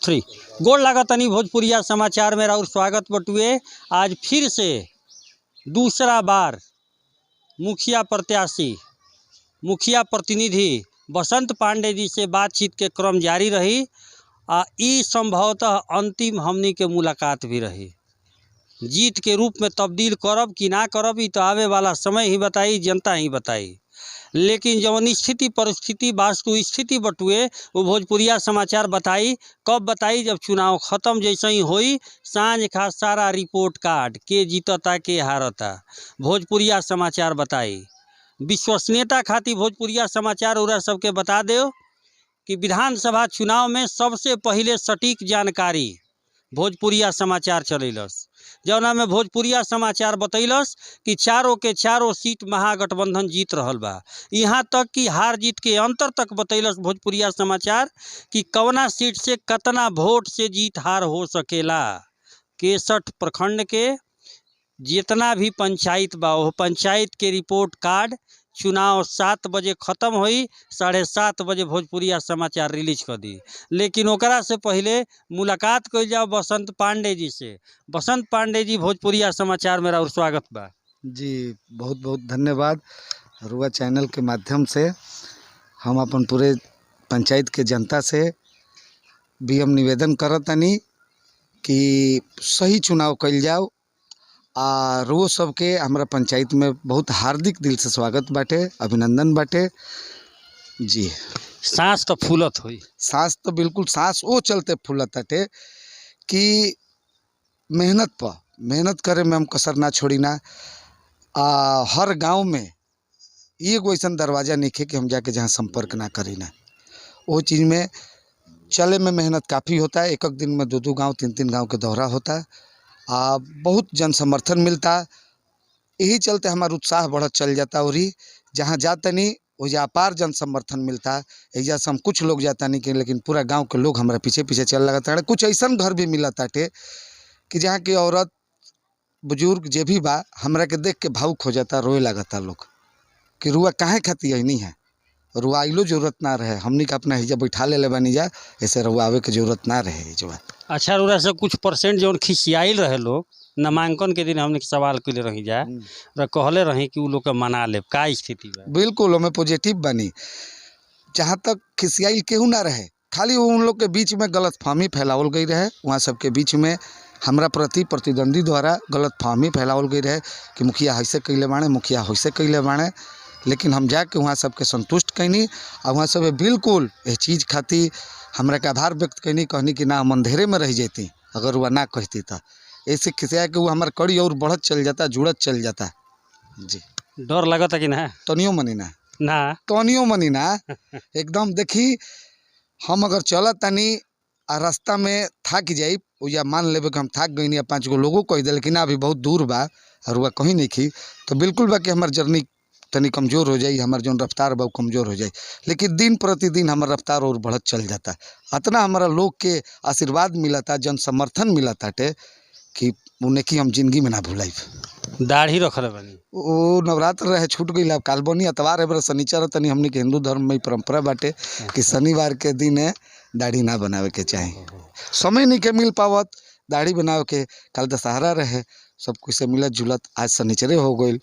3 गोड़ लागतनी भोजपुरिया समाचार में और स्वागत बटुए। आज फिर से दूसरा बार मुखिया प्रत्याशी मुखिया प्रतिनिधि बसंत पांडे जी से बातचीत के क्रम जारी रही। ई संभवतः अंतिम हमनी के मुलाकात भी रही। जीत के रूप में तब्दील करब कि ना करब ई तो आवे वाला समय ही बताई, जनता ही बताई। लेकिन जौन स्थिति परिस्थिति वास्तु स्थिति बटुए वो भोजपुरिया समाचार बताई। कब बताई? जब चुनाव खत्म जैसे ही होई, सांझ खा सारा रिपोर्ट कार्ड के जीतता के हारता भोजपुरिया समाचार बताई। विश्वसनीयता खातिर भोजपुरिया समाचार उरा सबके बता दो कि विधानसभा चुनाव में सबसे पहले सटीक जानकारी भोजपुरिया समाचार चलैलस, जौना में भोजपुरिया समाचार बतैलस कि चारों के चारों सीट महागठबंधन जीत रहल बा। यहाँ तक कि हार जीत के अंतर तक बतैलस भोजपुरिया समाचार कि कवना सीट से कतना वोट से जीत हार हो सकेला। 61 प्रखंड के जितना भी पंचायत बा वो पंचायत के रिपोर्ट कार्ड चुनाव 7 बजे ख़त्म हुई, 7:30 बजे भोजपुरिया समाचार रिलीज कर दी। लेकिन ओकरा से पहले मुलाकात कइल जाओ बसंत पांडे जी से। बसंत पांडे जी, भोजपुरिया समाचार में और स्वागत बा जी। बहुत बहुत धन्यवाद। रुआ चैनल के माध्यम से हम अपन पूरे पंचायत के जनता से भी हम निवेदन करतनी कि सही चुनाव कइल जाओ। और वो सबके हमारा पंचायत में बहुत हार्दिक दिल से स्वागत बाटे, अभिनंदन बाटे जी। सांस तो फूलत हुई, सांस तो बिल्कुल सांस वो चलते फूलत बाटे कि मेहनत करे में हम कसर ना छोड़ी ना। हर गांव में एगो ऐसा दरवाज़ा नहीं है कि हम जाके जहाँ संपर्क ना करी ना। वो चीज़ में चले में मेहनत काफ़ी होता है। एक दिन में 2-2 गाँव 3-3 गाँव के दौरा होता। बहुत जन समर्थन मिलता। यही चलते हमारा उत्साह बढ़त चल जाता। और ही जहाँ जाता नहीं वही अपार जन समर्थन मिलता। एजा से हम कुछ लोग जाता नहीं कि, लेकिन पूरा गांव के लोग हमारे पीछे पीछे चल लगा था। कुछ ऐसा घर भी मिला ताटे कि जहाँ की औरत बुजुर्ग जे भी बा हमरा के देख के भावुक हो जाता, रोए लगता लोग कि रुआ काहे खाती है नहीं है, रुआ आइलो जरूरत ना रहे, हमनी का अपना हिजा बैठा ले बनी जा, ऐसे रुआ आवे के जरूरत ना रहे जो है। अच्छा रुआ से कुछ परसेंट जो खिसियाइल रहे लोग नामांकन के दिन हमने सवाल कैले रही जाए कहले रही कि उ लोग के मना ले, का स्थिति बा? बिल्कुल हमें पॉजिटिव बनी। जहाँ तक खिसियाइल केहू ना रहे, खाली उन लोग के बीच में गलतफहमी फैलावल गई रहे। वहाँ सबके बीच में हमरा प्रति प्रतिद्वंदी द्वारा गलतफहमी फैलावल गई रहे कि मुखिया ऐसे कैले बाणे, मुखिया वैसे कैले बाणे। लेकिन हम जाके वहाँ सबके संतुष्ट कैनी और वहाँ सब बिल्कुल ये चीज़ खातिर हमरा के आभार व्यक्त कैनी। कहनी कि ना हम अंधेरे में रह जाती अगर वह ना कहती था। ऐसे खिसिया के वो हमारे कड़ी और बढ़त चल जाता, जुड़त चल जाता जी। डर लगता कि ना? तनियो मनी ना, तनियो मनी ना एकदम। देखी हम अगर चलत तनी आ रास्ता में थक जाई या मान लेबे कि हम थक गई नहीं, 5 गो लोगों कह दिल कि ना अभी बहुत दूर बा और वह कहीं नहीं खी, तो बिल्कुल बा कि हमार जर्नी तनी कमज़ोर हो जाए, हमार जो रफ्तार बा कमज़ोर हो जाए। लेकिन दिन प्रतिदिन हमार रफ्तार और बढ़त चल जाता। इतना हमारा लोग के आशीर्वाद मिला था, जन समर्थन मिला ताटे कि उन्हें कि हम जिंदगी में ना भुलाई। दाढ़ी रख रहे बनी वो नवरात्र रहे छूट गई। अब काल बनी अतवार है, शनिचर तनी हमने के हिंदू धर्म में परंपरा बाटे कि शनिवार के दिन दाढ़ी ना बनावे के चाहे। समय नहीं के मिल पावत दाढ़ी बनावे के। कल दशहरा रहे, सब कुछ से मिलत जुलत, आज शनिचरे हो गई।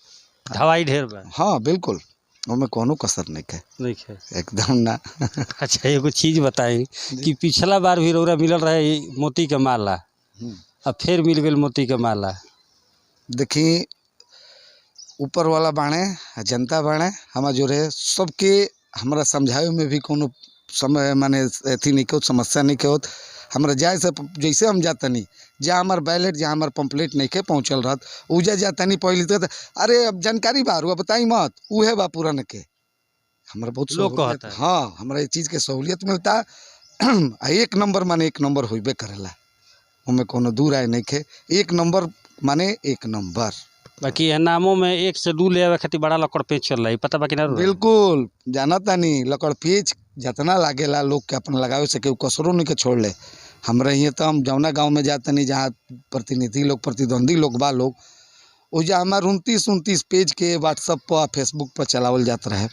दवाई ढेर बा। हाँ बिल्कुल, उनमें कोनो कसर नहीं है एकदम ना। अच्छा एगो चीज़ बताई कि पिछला बार भी रौरा मिलल रहे मोती के माला, अब फिर मिल गई मोती के माला। देखी ऊपर वाला बाणे, जनता बाणे, हमारा जो रहे सबके हमारा समझावे में भी कोनो समय माने अथी नहीं के, समस्या नहीं के। हमारा जाए से जैसे हम जाता नहीं, जहाँ हमार बैलेट जहाँ हमार पम्पलेट नहीं के पहुँचल रहत उजा जाता नहीं पहले तो अरे अब जानकारी बा रुआ बताई मत उहे बा पूरन के। हमारा बहुत लोग कहता है। हाँ हमारा ये चीज़ के सहूलियत मिलता। 1 नंबर माने 1 नंबर होबे करेला, उनमें कोनो दूर आए नहीं के। 1 नंबर माने 1 नंबर। बाकी नामों में 1 से 2 ले आवे खातिर बड़ा लकड़ पेच चल रही, पता बाकी ना? बिल्कुल जानता नहीं, लकड़ पेच जितना लागेला लोग के अपन लगावे से केहू कसरो नहीं के छोड़ ले। हमरा यहाँ तो हम जौना गांव में जाते नहीं जहाँ प्रतिनिधि लोग प्रतिद्वंदी लोग बा लोग, वजह हमारे 29 पेज के व्हाट्सअप पर फेसबुक पर चलावल जात रहे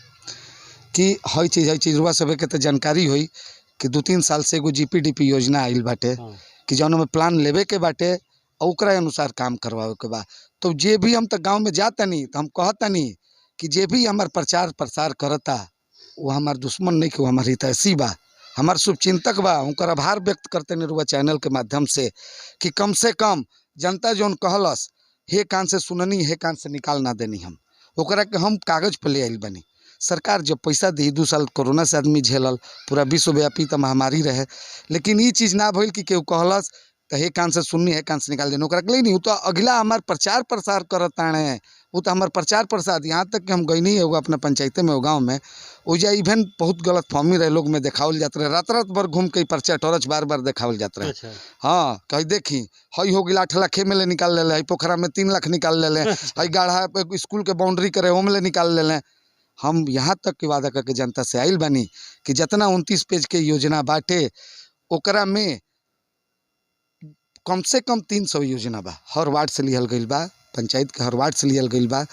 कि हई चीज़ रुआ सब के तो जानकारी हुई कि 2-3 साल से एगो जीपीडीपी योजना आइल बाटे हाँ। कि जौन में प्लान लेवे के बाटे और ओकरा अनुसार काम करवावे के बा। तो जे भी हम तो गांव में जातनी तो हम कहतनी कि जे भी हमार प्रचार प्रसार करता वो हमार दुश्मन नहीं कि वो हमार हितैषी बा, हमार शुभचिंतक बा। उनकर आभार व्यक्त करते निरुआ चैनल के माध्यम से कम जनता जौन कहलस हे कान से सुननी हे कान से निकाल ना देनी हम ओकरा के हम कागज पे ले आइल बनी। सरकार जब पैसा दी 2 साल कोरोना से आदमी झेलल, पूरा विश्वव्यापी तो महामारी रहे, लेकिन ये चीज़ ना भइल कि केहू कहलस तो हे कान से सुननी है कान से निकाल देनी ओकरा के नहीं। वो तो अगला हमार प्रचार प्रसार करताने, वो तो हमार प्रचार प्रसार यहाँ तक कि हम गई एगो अपना पंचायते में गाँव में ओजा इवेन बहुत गलत फहमी रहे, लोग में देखावल जाते रहे, रात भर घूम के पर्चा टॉर्च बार बार देखावल जाते रहे। अच्छा। हाँ कहीं देखी हई हो गई 8 लाख में निकाल ले, हई पोखरा में 3 लाख निकाल ले, हई गाढ़ा स्कूल के बाउंड्री करे ओमले निकाल ले। हम यहाँ तक के वादा करके जनता से आइल बानी कि जितना 29 पेज के योजना बाटे ओकरा में कम से कम 300 योजना बा, हर वार्ड से लिहल गई बा, पंचायत के हर वार्ड से लिहल गई बा।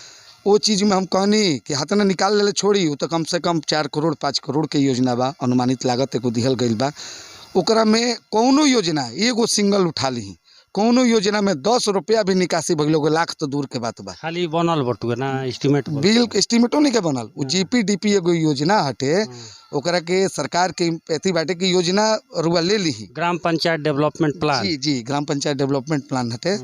वो चीज़ में हम कहनी कि हाथना निकाल ले छोड़ी, वो तो कम से कम 4 करोड़ 5 करोड़ के योजना बा, अनुमानित लागत एगो दिहल गई बा। ओकरा में कौनो योजना एगो सिंगल उठा ली, कौनो योजना में 10 रुपया भी निकासी भइलो, लाख तो दूर के बात बा। खाली बनल बटुए ना एस्टीमेट बिल एस्टीमेटो नहीं के बनल। वो जीपीडीपी एगो योजना हटे, ओकरा के सरकार के एथी बाटे की योजना रुआ ले ली, ग्राम पंचायत डेवलपमेंट प्लान। जी ग्राम पंचायत डेवलपमेंट प्लान हटे,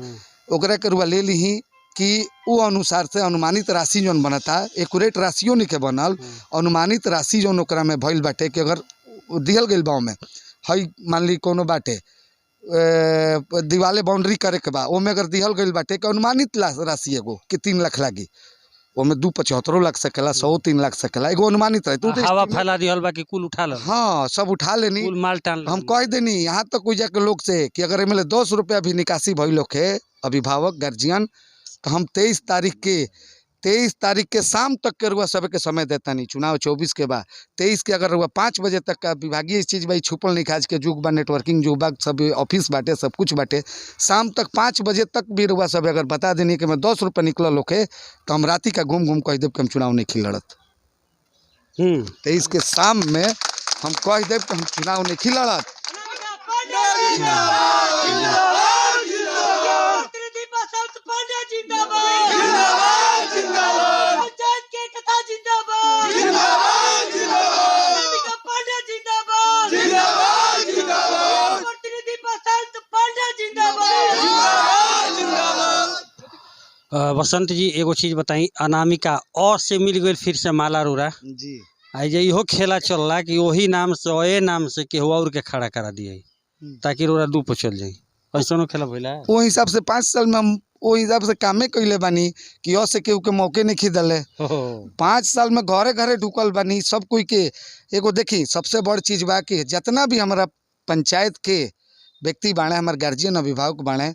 ओकरा के रुआ ले ली कि वो अनुसार से अनुमानित राशि जौन बनता, एक्यूरेट राशियों नहीं के बनल, अनुमानित राशि जौन ओकरा में भइल बाटे कि अगर दिहल गई गाँव में हई मान ली कोनो बाटे दीवाले बाउंड्री करे के बा, ओमे अगर दिहल गई बाटे कि अनुमानित राशि एगो कि 3 लाख लागी, ओमे 275 लाख सकेला, 103 लाख सकेला, एगो अनुमानित रहे। तो हवा फैला दिहल बा कि कुल उठा लो। हाँ सब उठा लेनी, कुल माल टान हम कह देनी यहाँ तक कोई जाके लोग से कि अगर एमएलए 10 रुपया भी निकासी भइल होखे अभिभावक गार्जियन, तो हम 23 तारीख के शाम तक के रुआ सब के समय देता नहीं। चुनाव 24 के बाद 23 के अगर रुआ 5 बजे तक का विभागीय चीज़ भाई छुपल नहीं खाज के जुग बा, नेटवर्किंग जुग बा, सब ऑफिस बाटे सब कुछ बाटे, शाम तक 5 बजे तक भी रुआ सब अगर बता देनी कि मैं 10 रुपये निकल होके तो हम राती का घूम कह देव कि हम चुनाव नहीं लड़त। 23 के शाम में हम कह देव कि हम चुनाव नहीं लड़त। बसंत जी एगो चीज बताई, अनामिका और से मिल गई फिर से माला रूरा जी आई जे इहो खेला चल रहा कि वही नाम से ए नाम से केहू और के खड़ा करा दिए ताकि रोरा 2 पे चल जाई, ऐसा खेला भइला। वो हिसाब से 5 साल में हम वो हिसाब से कामे कैले बानी कि और से केहू के मौके नहीं खिदले। 5 साल में घरे घरे ढुकल बानी सब कोई के। एगो देखी सबसे बड़ चीज बा कि जितना भी हमारा पंचायत के व्यक्ति बाणे, हमारे गार्जियन अभिभावक बाणे,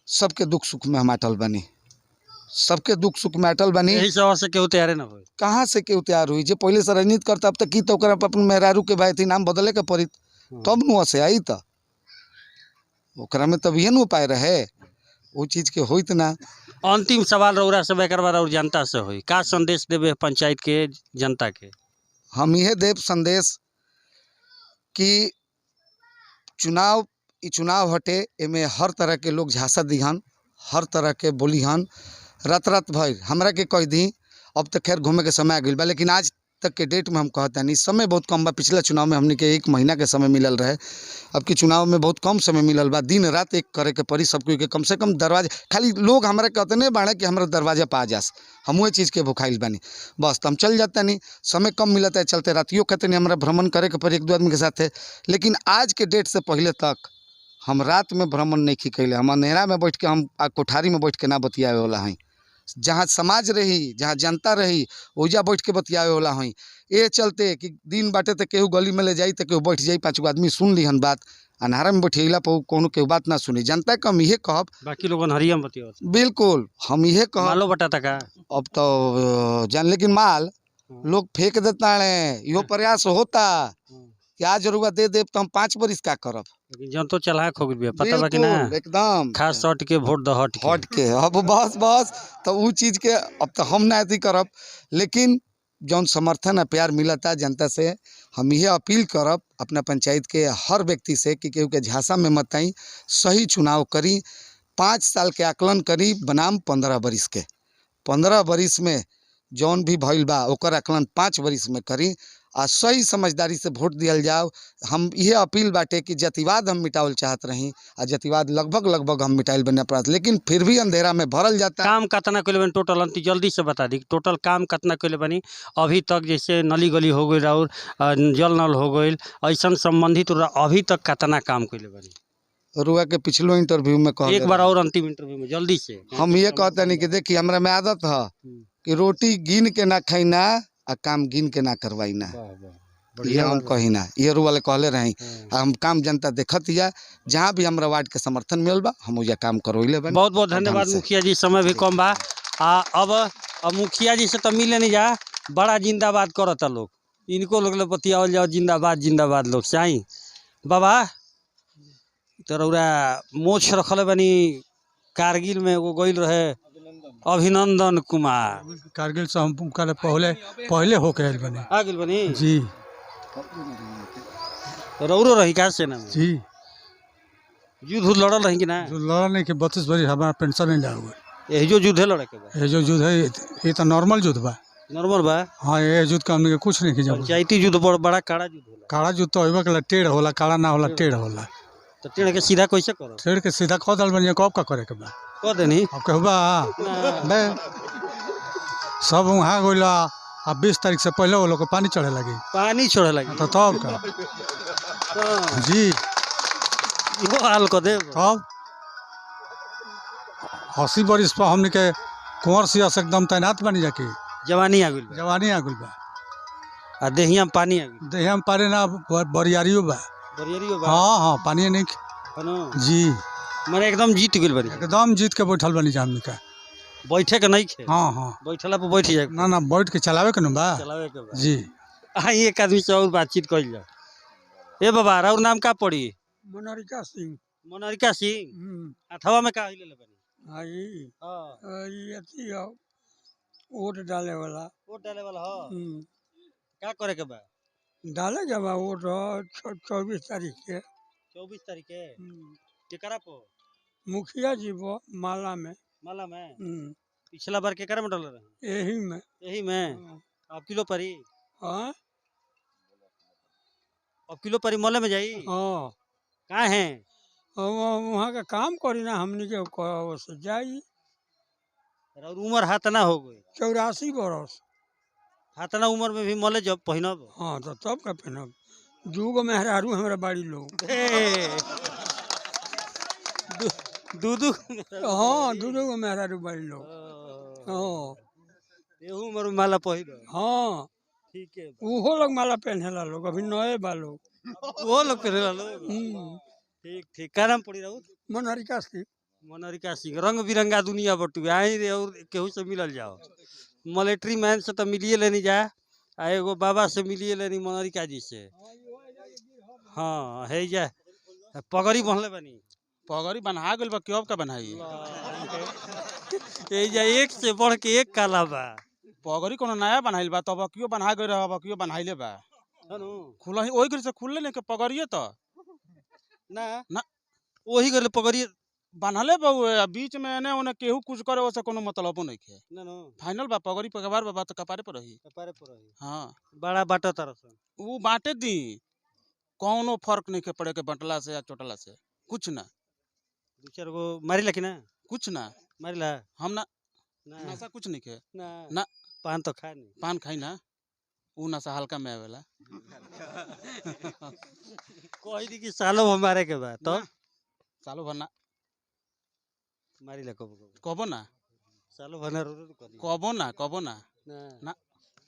सबके दुख सुख में हम अटल बानी, सबके दुख सुख में अटल बानी। यही से केहू तैयार ना हो, कहाँ से केहू तैयार हुई? जे पहले से राजनीति करता अब तक की तो अपन मेहरारू के भाई थी नाम बदले के पड़ी तब नु से आई तो ओकरा में तब ये उपाय रहे, वो चीज के होइत ना। अंतिम सवाल रौरा से एक बार और जनता से होई, का संदेश देवे पंचायत के जनता के? हम यह देव संदेश कि चुनाव हटे, एमे हर तरह के लोग झांसा दिहन, हर तरह के बोलीहन, रात भर हमरा के कह दी। अब तक खैर घूमे के समय आ गई बा, लेकिन आज तक के डेट में हम कहता नहीं समय बहुत कम बा। पिछला चुनाव में हमने के 1 महीना के समय मिलल रहे, अब के चुनाव में बहुत कम समय मिलल बा। दिन रात एक करे के पड़ी सब कोई के, कम से कम दरवाजे खाली लोग हमारा कहते नहीं बाड़े कि हमारे दरवाजे पर आ जास, हम वही चीज़ के भुखाइल बानी बस। तो हम चल जाता नहीं, समय कम मिलता है, चलते रातियों कहते नहीं हमारा भ्रमण करे के पड़ी 1-2 आदमी के साथ है। लेकिन आज के डेट से पहले तक हम रात में भ्रमण नहीं खिकैले, हम अंधेरा में बैठ के, हम कोठारी में बैठ के ना बतियावे वाला हैं। जहाँ समाज रही, जहाँ जनता रही, ओजा बैठ के बतियावे वाला हैं। ये चलते कि दिन बाटे तो केहू गली में ले जाई तो केहू बैठ जाई, 5 गो आदमी सुन लीहन बात, अन्हारा में बैठेला पर कोनो केहू बात ना सुनी। जनता के हम इहे कहब, बाकी लोगन हरियम बतिया बिल्कुल हम इहे कहब। मालो बटा तक अब तो जान, लेकिन माल लोग फेंक देता है, इहो प्रयास होता कि आज जरूरत दे दे तो हम 5 बरिस का करब। जन तो चला खो गई पता बा कि ना, एकदम खास शॉट के वोट द हट के अब बस तो वो चीज के अब तो हम ना अथी करब। लेकिन जौन समर्थन आ प्यार मिलता जनता से, हम यह अपील करब अपना पंचायत के हर व्यक्ति से कि केहू के झांसा में मत आई, सही चुनाव करी, 5 साल के आकलन करी बनाम 15 बरिस के। 15 बरिस में जौन भी भइल बा ओकर आकलन 5 बरिस में करी आ सही समझदारी से वोट दियल जाओ। हम यह अपील बाटे कि जातिवाद हम मिटावल चाहत रही आ जातिवाद लगभग हम मिटाइल बने अपराध, लेकिन फिर भी अंधेरा में भरल जाता। काम कितना कैले बनी टोटल अंति जल्दी से बता दी, टोटल काम कितना कैले बनी अभी तक? जैसे नली गली हो गई और जल नल हो गई, ऐसा संबंधित अभी तक कितना काम कैले बनी? रुआ के पिछलो इंटरव्यू में कह एक बार और अंतिम इंटरव्यू में जल्दी से हम ये कहते नहीं कि देखिए हमरा में आदत है कि रोटी गिन के ना खाइना आ काम गिन के ना करवाइना। ये हम कही ना, ये वाले कहले रही। हम काम जनता देखत या जहाँ भी हमरा वार्ड के समर्थन मिल बा हम उजा काम करवैले बा। बहुत बहुत धन्यवाद मुखिया जी, समय भी कम बा। अब मुखिया जी से तो मिले नहीं जा, बड़ा जिंदाबाद करता लोग, इनको लोग बतियावल जाओ जिंदाबाद जिंदाबाद लोग से आई। बाबा तोरा मोछ रखल बनी कारगिल में वो गई रहे अभिनंदन कुमार, कारगिल से हम पहले होके आयल बने। आ गई बनी जी रौरो रही का सेना में? जी युद्ध लड़ल रही कि ना? जो लड़ा नहीं कि 32 बजे हमारा पेंशन नहीं जाओगे। यही जो युद्ध है लड़े के बा? ये जो युद्ध है ये तो नॉर्मल युद्ध बा। नॉर्मल बा? हाँ ये युद्ध का हमने कुछ नहीं किया। पंचायती युद्ध बड़ा काड़ा युद्ध होला। काड़ा युद्ध तो होबे के टेढ़ होला, काड़ा ना होला टेढ़ होला। तो टेढ़ के सीधा कैसे करो? टेढ़ के सीधा कह दल बनिया कब का करे के बा? कह देनी अब कहबा बे सब वहाँ गइला। अब 20 तारीख से पहले वो लोग को पानी चढ़े लगी, पानी छोड़े लगी तो तब का जी वो हाल कर दे। तब 80 बरिस पर हमने के कुंवर सिया से एकदम तैनात बनी जाके जवानी आ गई बा, जवानी आ गइल बा। आ देहिया में पानी आ गई, देह में पारे ना बरियारियो बा। बरियरियो बा। हाँ हाँ पानी नहीं हनो जी माने एकदम जीत गइल बनी, एकदम जीत के बैठल बनी जा हमने का। बैठे के नहीं खे? हाँ हाँ बैठला पे बैठ जाए, ना ना बैठ के चलावे के न बा चलावे के बा। जी। आई एक आदमी से और बातचीत कर जाओ। ए बाबा और नाम का पड़ी? मनरिका सिंह। मनरिका सिंह। अथवा में का ले बनी? हां वोट डाले वाला। वोट डाले वाला हो? का करे के बा? डाले के बा वोट 24 तारीख के। 24 तारीख के केकरा पर? मुखिया जी वो माला में। माला में? पिछला बार केकरा में डाले रहे? यही में। यही में? अब किलो परी? हाँ अब किलो परी मोले में जाई? हाँ कहाँ है? वहाँ का काम करी ना हमने के जाई। और उम्र हाथ ना हो गई? 84 बरस। हाथ ना उम्र में भी मोले जब पहनब? हाँ तो तब का पहनब। दूगो मेहरारू हमारा बाड़ी लोग। दूधू? हाँ दूगो मेहरारू बाड़ी लोग। हाँ एहू उम्र में माला पहन? हाँ ठीक है, वो लोग माला पहनेला लोग, अभी नए बा लोग। वो लोग पहनेला लोग। ठीक ठीक, का नाम पड़ी रहू? मनहरिका सिंह। मनहरिका सिंह। रंग बिरंगा दुनिया बटुए, आई रे और केहू से मिलल जाओ। मिलिट्री मैन से तो मिलिए लेनी जा, आ एगो बाबा से मिलिए लेनी मनहरिका जी से। हाँ है जा पगड़ी बंधले बनी? पगड़ी बन्हा गइल बा, क्यों का बनाई? ए जा एक से बढ़ के एक काला बा। पगड़ी कोनो नया बनाइल बा, तब क्यों बन्हा गइल रहा, क्यों बनाइले बा। खुला ही ओही घर से खुलले नहीं के पगड़िए तो ना ना वही गले पगड़ी बनहले बा। बीच में एने ओने केहू कुछ करे ओसे कोनो मतलबो नहीं के। ना ना फाइनल बा पगड़ी पकबार बा तो कपारे पर रही। कपारे पर रही। हाँ बड़ा बाटा तरस वो बांटे दी, कौनो फर्क नहीं के पड़े के बंटला से या चोटला से, कुछ ना। दो चार गो मारिला कि ना? कुछ ना मारिला हम ना ना नशा कुछ नहीं के ना ना। पान तो खाए नहीं? पान खाई ना, ऊ नशा हल्का में आवेला। कोई दी कि सालो हमारे के बाद तो सालो भर ना मारिला कबो कबो ना, सालो भर ना रो करी कबो ना कबो ना ना।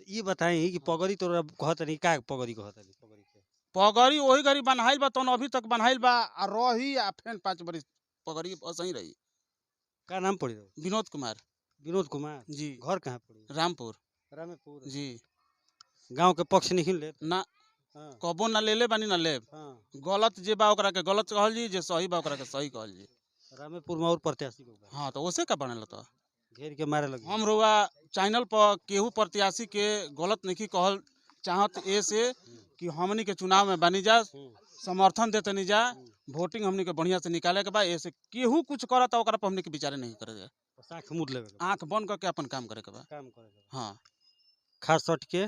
ये बताई कि पगड़ी तोरा कहत नहीं का? पगड़ी कहत नहीं? पगड़ी के पगड़ी वही गरी बनाइल बा तो अभी तक बनाइल बा आ रही आ फेन 5 बरिस पगड़ी सही रही। का नाम पड़ी? विनोद कुमार। विनोद कुमार जी। घर कहाँ पड़ी? रामपुर। रामेपुर जी। गांव के पक्ष नहीं ले ना हाँ कबो ना ले बानी ना लेब। हाँ। गलत जे बा ओकरा के गलत कहल जी, जे सही बा ओकरा के सही कहल जी। रामेपुर में और प्रत्याशी लोग बा। हाँ तो ओसे का बनेला तो घेर के मारे लगे। हम रुआ चैनल पर केहू प्रत्याशी के गलत नहीं कहल चाहत ऐसे कि हमनी के चुनाव में बनी जा समर्थन देते नहीं जा वोटिंग हमनी के बढ़िया से निकाले के बाद ऐसे केहू कुछ करता ओकरा पर हमनी के विचार नहीं करे जा। आँख मूड लेवे आँख बंद करके अपन काम करे के बा। काम करे हाँ खास हट के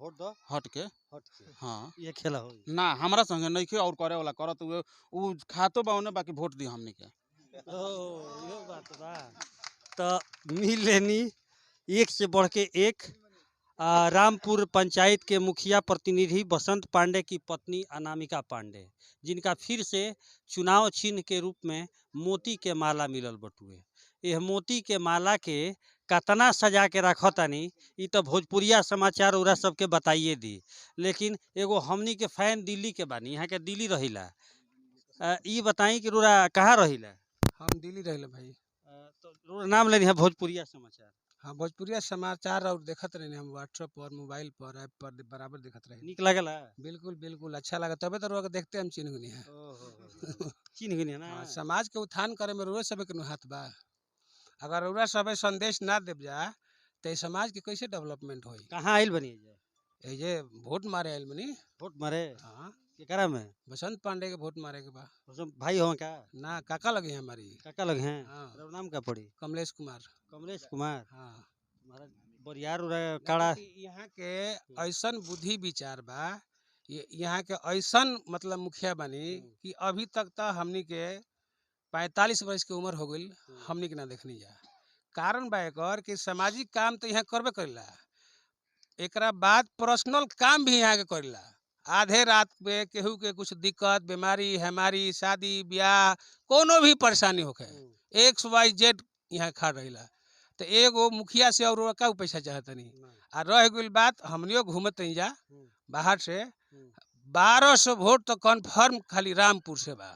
वोट दो हट के हट के हाँ ये खेला हो ना हमरा संगे नहीं के और करे वाला करत हुए उ खातो बा ओने बाकी वोट दी हमनी के। यो बात बा। तो मिल लेनी एक से बढ़ के एक रामपुर पंचायत के मुखिया प्रतिनिधि बसंत पांडे की पत्नी अनामिका पांडे, जिनका फिर से चुनाव चिन्ह के रूप में मोती के माला मिलल बटुए। यह मोती के माला के कतना सजा के रखतानी ई तो भोजपुरिया समाचार उरा सबके बताइए दी, लेकिन एगो हमनी के फैन दिल्ली के बानी, यहाँ के दिल्ली रहिला। ई बताई कि रोरा कहाँ रहिला? हम दिल्ली रहे भाई। तो रोरा नाम लेनी है भोजपुरिया समाचार। हाँ भोजपुरिया समाचार और देखत रहे हम व्हाट्सएप पर मोबाइल पर ऐप पर बराबर देखत रहे। निक लागला? बिल्कुल बिल्कुल अच्छा लगा, तबे तो रोक देखते हम चिन्ह गुनी है। चिन्ह गुनी है ना। हाँ, समाज के उत्थान करे में रोए सबे के हाथ बा। अगर रोरा सबे संदेश ना देव जा तो समाज के कैसे डेवलपमेंट होई। कहाँ आइल बनी ये वोट मारे आइल बनी। वोट मारे? हाँ केकरा में? बसंत पांडे के वोट मारे के बा। भाई हो का? ना काका लगे हैं हमारी। काका लगे हैं? हाँ। नाम का पड़ी? कमलेश कुमार। कमलेश कुमार। हाँ महाराज बरियार काड़ा। यहाँ के ऐसन बुद्धि विचार बा, यहाँ के ऐसन मतलब मुखिया बनी कि अभी तक तो हमनी के 45 वर्ष के उम्र हो गई हमनी के ना देखनी जा। कारण बा एकर कि सामाजिक काम तो यहाँ करबे करेला, एकरा बाद पर्सनल काम भी यहाँ के करेला। आधे रात पे केहू के कुछ दिक्कत बीमारी हमारी शादी ब्याह कोनो भी परेशानी होके XYZ यहाँ खा रहीला। तो एगो मुखिया से और का पैसा चाहत नहीं। आ रह गई बात हमनियो घूमत जा बाहर से 1200 वोट तो कन्फर्म खाली रामपुर से बा।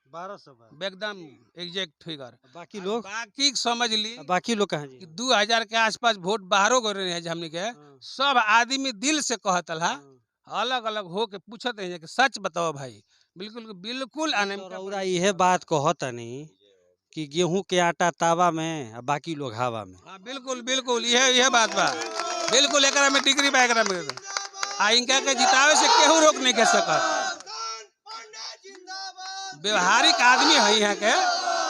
1200 एकदम एग्जैक्ट फिगर। बाकी लोग? बाकी समझ ली बाकी लोग कहाँ जी? 2000 के आसपास वोट बाहरों गए रहे हमनी के। सब आदमी दिल से कहतला अलग अलग हो के पूछत है कि सच बताओ भाई। बिल्कुल बिल्कुल अनामिका यह बात कहतनी कि गेहूं के आटा तावा में और बाकी लोग हवा में। हाँ बिल्कुल बिल्कुल यह बात बा। बिल्कुल एकरा में डिग्री बा एकरा में। आ इनका के जितावे से केहू रोक नहीं के सकत। व्यवहारिक आदमी है यहाँ के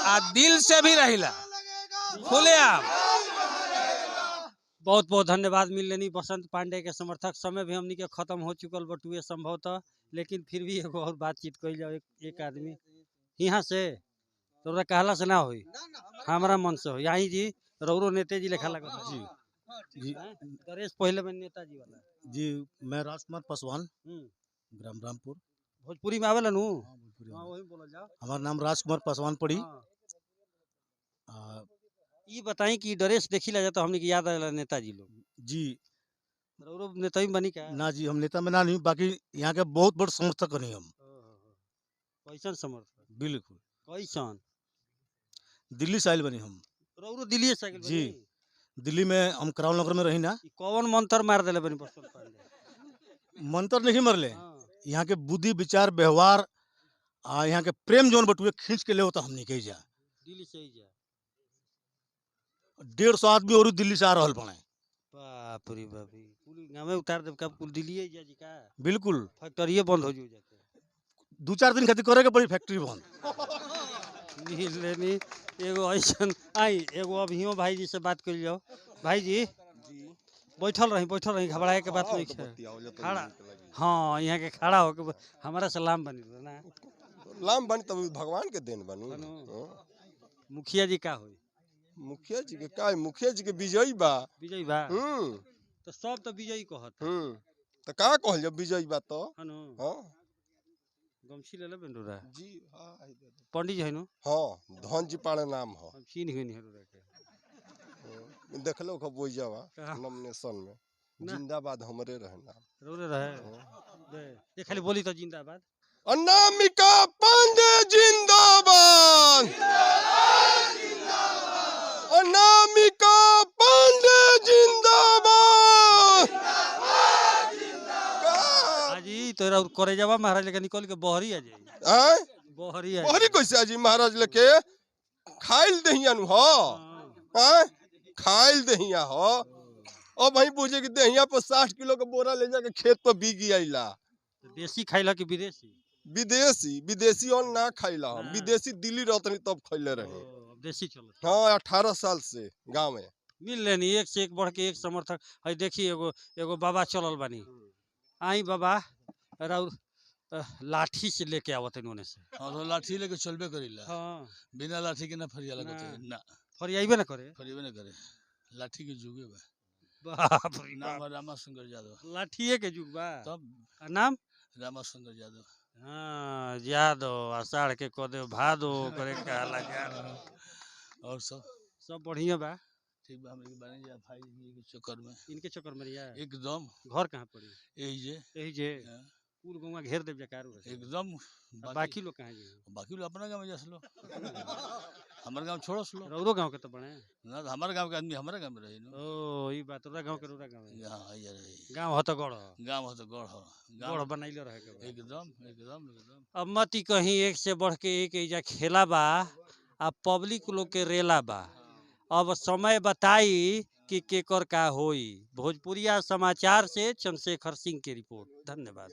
आ दिल से भी रहिला खुलेआम। बहुत बहुत धन्यवाद मिल लेनी बसंत पांडे के समर्थक। समय भी हमनी के खत्म हो चुकल बटुए संभवतः, लेकिन फिर भी एगो और बातचीत कइल जाओ। एक आदमी यहाँ से तो कहला से ना होई, हमारा मन से हो। यही जी रौरो नेते जी लेखा लगा जी जी ड्रेस पहले में नेताजी वाला जी। मैं राजकुमार पासवान, ग्राम रामपुर। भोजपुरी में आवेला नु? हाँ, वही बोला जाओ। हमारा नाम राजकुमार पासवान पड़ी। ये बताई कि ड्रेस देखी ला जाता हमने की याद आला नेताजी लोग जी। रौरो नेता ही बनी क्या? ना जी, हम नेता में ना नहीं, बाकी यहाँ के बहुत बड़ समर्थक नहीं हम। कैसन समर्थक? बिल्कुल कैसन? दिल्ली से आयल बनी हम। रौरो दिल्ली से आइल जी। बनी? दिल्ली में हम करावल नगर में रही ना। कौन मंत्र मार देले बनी बसंत पांडे? मंत्र नहीं मरले, यहाँ के बुद्धि विचार व्यवहार यहाँ के प्रेम जोन बटुए खींच के ले होता हमने कही जा। दिल्ली से ही जा 150 आदमी और दिल्ली से आ रहा पड़े। बाप रे बाप, पूरी गाँव में उतार दे कब कुल दिल्ली जा जी का? बिल्कुल फैक्ट्री बंद हो जाते 2-4 दिन खातिर करे के पड़ी फैक्ट्री बंद। लेनी एगो ऐसन आई एगो अभियो भाई जी से बात कर जाओ। भाई जी बैठल रही घबराए के बात नहीं है खड़ा। हाँ यहाँ के खड़ा होके हमारा सलाम बनी ना लाम बनी तब भगवान के देन बनू। मुखिया जी का होई? मुखिया जी के का मुखिया जी के विजयी बा। विजयी बा? तो सब तो विजयी कहत तो का कहल जब विजयी बा तो हनु। हां गमछी ले ले बेंडुरा जी। हां पंडित जी है नु? हां धन जी पाड़े नाम हो। हम छीन ही नहीं है के देखलो खब बोई जावा नॉमिनेशन में जिंदाबाद हमरे रहे नाम रोले रहे दे ये खाली बोली तो जिंदाबाद। अनामिका पांडे जिंदाबाद। अनामिका पांडे जिंदाबाद। आजी तोरा करे जावा महाराज लेके निकल के बहरी आ जाई। हैं बहरी आ बहरी कैसे आजी महाराज लेके खाइल दहिया नु। हां हाँ खाइल दहिया हो अब वही पूछे कि दहिया पर 60 किलो का बोरा ले जाके खेत पर बिक आइला। देसी खाइला कि विदेशी? विदेशी विदेशी और ना खाइला हम हाँ। विदेशी दिल्ली रहतनी तब खैले रहे। अब देसी चलत। हाँ 18 साल से गाँव में। मिल लेनी एक से एक बढ़ के एक समर्थक है। देखी एगो एगो बाबा चलल बानी। आई बाबा राउर लाठी से लेके आवत इन्होंने से। हाँ तो लाठी लेके चलबे करीला। हाँ बिना लाठी के ना फरियाला ना। कते ना फरियाइबे ना करे। फरियाबे ना करे। लाठी के जुगे बा। बाप रे नाम बाप। है रामाशंकर यादव। लाठिए के जुग बा। तब आ नाम? रामाशंकर यादव। हाँ यादव आषाढ़ के कदे भादो करे कहला जान। और सब बढ़िया बा। ठीक बा। हमरे बने जा भाई जी के चक्कर में इनके चक्कर में रिया। एकदम घर कहाँ पड़ी? यही जे यही जे हाँ, पूल गौवा घेर देव जकारू है। एकदम बाकी लोग कहाँ गए? बाकी लोग अपना गाँव में जास लो। हमारे गाँव छोड़ो लो रौरो गांव के तो बने। ना। तो हमारे गाँव के आदमी हमारे गाँव में रही ना। ओ ई बात रोरा गांव के रोरा गांव है। हाँ ये रही गांव हो तो गढ़ हो। गाँव हो तो गढ़ हो। गढ़ बनाइले रहे के बा। एकदम एकदम एकदम। अब मत ही कहीं एक से बढ़ के एक एजा खेला बा। अब पब्लिक लोग के रेला बा। अब समय बताई कि केकर का होई। भोजपुरिया समाचार से चंद्रशेखर सिंह की रिपोर्ट। धन्यवाद।